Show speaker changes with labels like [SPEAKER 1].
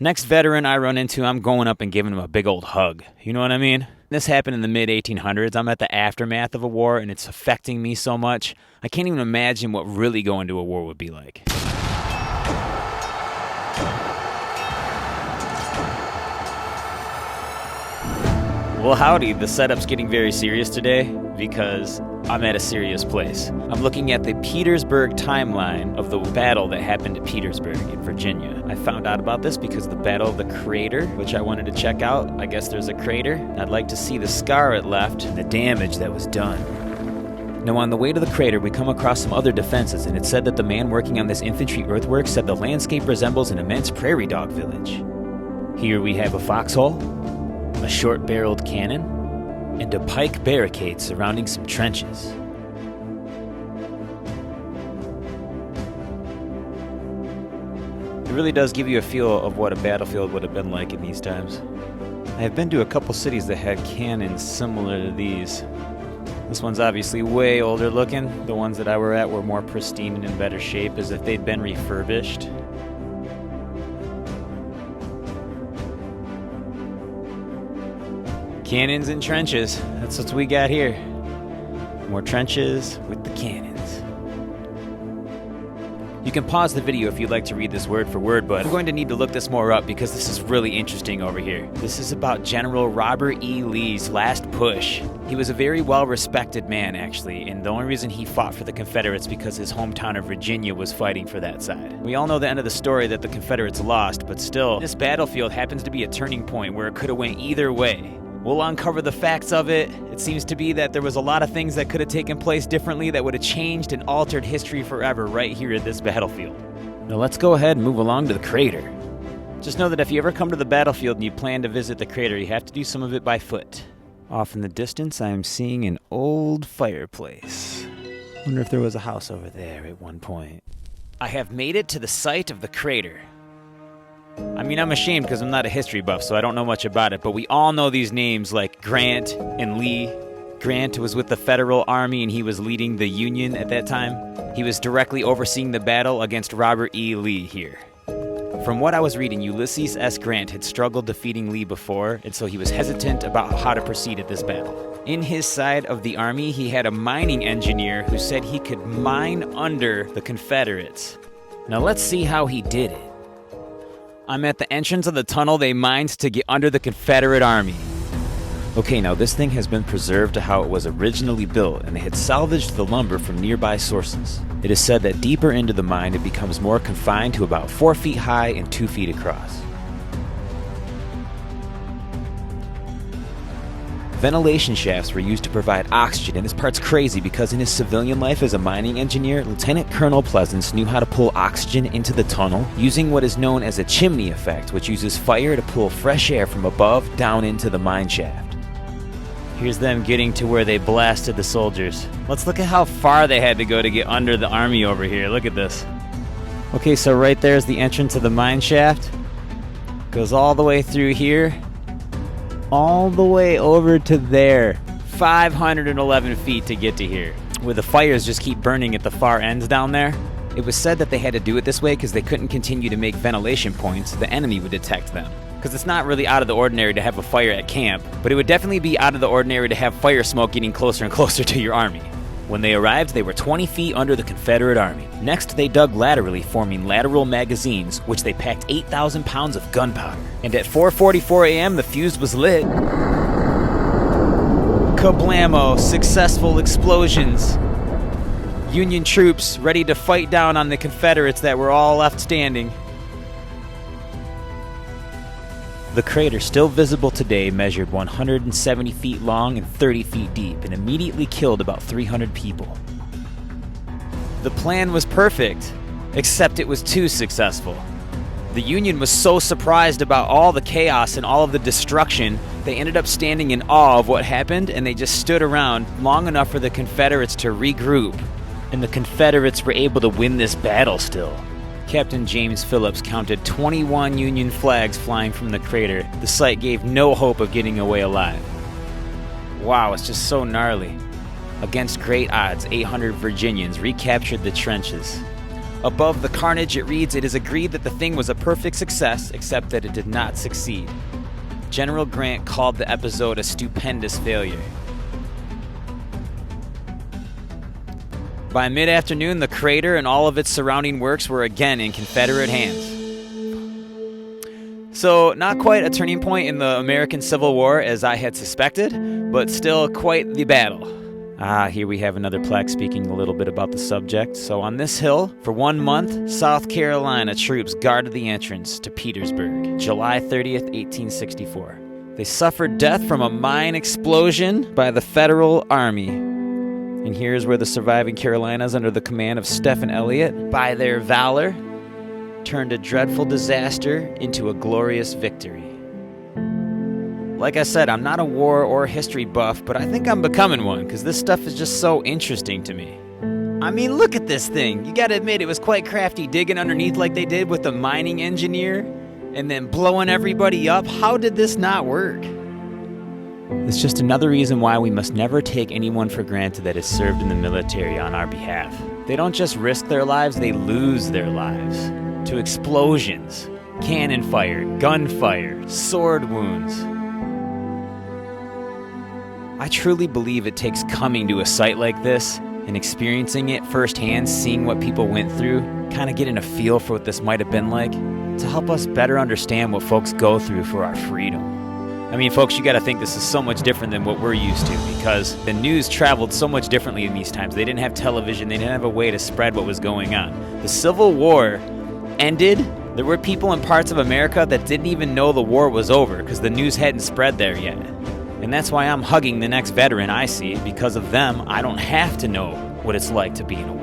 [SPEAKER 1] Next veteran I run into, I'm going up and giving him a big old hug. You know what I mean? This happened in the mid-1800s. I'm at the aftermath of a war, and it's affecting me so much. I can't even imagine what really going to a war would be like. Well, howdy, the setup's getting very serious today because I'm at a serious place. I'm looking at the Petersburg timeline of the battle that happened at Petersburg in Virginia. I found out about this because of the Battle of the Crater, which I wanted to check out. I guess there's a crater. I'd like to see the scar it left and the damage that was done. Now, on the way to the crater, we come across some other defenses, and it said that the man working on this infantry earthwork said the landscape resembles an immense prairie dog village. Here we have a foxhole, a short-barreled cannon, and a pike barricade surrounding some trenches. It really does give you a feel of what a battlefield would have been like in these times. I have been to a couple cities that had cannons similar to these. This one's obviously way older looking. The ones that I were at were more pristine and in better shape, as if they'd been refurbished. Cannons and trenches, that's what we got here. More trenches with the cannons. You can pause the video if you'd like to read this word for word, but I'm going to need to look this more up because this is really interesting over here. This is about General Robert E. Lee's last push. He was a very well-respected man, actually, and the only reason he fought for the Confederates because his hometown of Virginia was fighting for that side. We all know the end of the story, that the Confederates lost, but still, this battlefield happens to be a turning point where it could have went either way. We'll uncover the facts of it. It seems to be that there was a lot of things that could have taken place differently that would have changed and altered history forever right here at this battlefield. Now let's go ahead and move along to the crater. Just know that if you ever come to the battlefield and you plan to visit the crater, you have to do some of it by foot. Off in the distance, I am seeing an old fireplace. Wonder if there was a house over there at one point. I have made it to the site of the crater. I mean, I'm ashamed because I'm not a history buff, so I don't know much about it, but we all know these names like Grant and Lee. Grant was with the Federal Army and he was leading the Union at that time. He was directly overseeing the battle against Robert E. Lee here. From what I was reading, Ulysses S. Grant had struggled defeating Lee before, and so he was hesitant about how to proceed at this battle. In his side of the army, he had a mining engineer who said he could mine under the Confederates. Now let's see how he did it. I'm at the entrance of the tunnel they mined to get under the Confederate Army. Okay, now this thing has been preserved to how it was originally built, and they had salvaged the lumber from nearby sources. It is said that deeper into the mine it becomes more confined to about 4 feet high and 2 feet across. Ventilation shafts were used to provide oxygen, and this part's crazy because in his civilian life as a mining engineer, Lieutenant Colonel Pleasance knew how to pull oxygen into the tunnel using what is known as a chimney effect, which uses fire to pull fresh air from above down into the mine shaft. Here's them getting to where they blasted the soldiers. Let's look at how far they had to go to get under the army over here. Look at this. Okay, so right there's the entrance of the mine shaft. Goes all the way through here. All the way over to there. 511 feet to get to here, where the fires just keep burning at the far ends down there. It was said that they had to do it this way because they couldn't continue to make ventilation points. The enemy would detect them. Because it's not really out of the ordinary to have a fire at camp, but it would definitely be out of the ordinary to have fire smoke getting closer and closer to your army. When they arrived, they were 20 feet under the Confederate Army. Next, they dug laterally, forming lateral magazines, which they packed 8,000 pounds of gunpowder. And at 4:44 a.m., the fuse was lit. Kablamo! Successful explosions. Union troops ready to fight down on the Confederates that were all left standing. The crater, still visible today, measured 170 feet long and 30 feet deep and immediately killed about 300 people. The plan was perfect, except it was too successful. The Union was so surprised about all the chaos and all of the destruction, they ended up standing in awe of what happened, and they just stood around long enough for the Confederates to regroup, and the Confederates were able to win this battle still. Captain James Phillips counted 21 Union flags flying from the crater. The sight gave no hope of getting away alive. Wow, it's just so gnarly. Against great odds, 800 Virginians recaptured the trenches. Above the carnage, it reads, "It is agreed that the thing was a perfect success, except that it did not succeed." General Grant called the episode a stupendous failure. By mid-afternoon, the crater and all of its surrounding works were again in Confederate hands. So, not quite a turning point in the American Civil War as I had suspected, but still quite the battle. Here we have another plaque speaking a little bit about the subject. So on this hill, for 1 month, South Carolina troops guarded the entrance to Petersburg, July 30th, 1864. They suffered death from a mine explosion by the Federal Army. And here's where the surviving Carolinas, under the command of Stephen Elliott, by their valor, turned a dreadful disaster into a glorious victory. Like I said, I'm not a war or history buff, but I think I'm becoming one, because this stuff is just so interesting to me. I mean, look at this thing. You gotta admit, it was quite crafty, digging underneath like they did with the mining engineer, and then blowing everybody up. How did this not work? It's just another reason why we must never take anyone for granted that has served in the military on our behalf. They don't just risk their lives, they lose their lives to explosions, cannon fire, gunfire, sword wounds. I truly believe it takes coming to a site like this and experiencing it firsthand, seeing what people went through, kind of getting a feel for what this might have been like, to help us better understand what folks go through for our freedom. I mean, folks, you got to think this is so much different than what we're used to, because the news traveled so much differently in these times. They didn't have television. They didn't have a way to spread what was going on. The Civil War ended. There were people in parts of America that didn't even know the war was over because the news hadn't spread there yet. And that's why I'm hugging the next veteran I see. Because of them, I don't have to know what it's like to be in a war.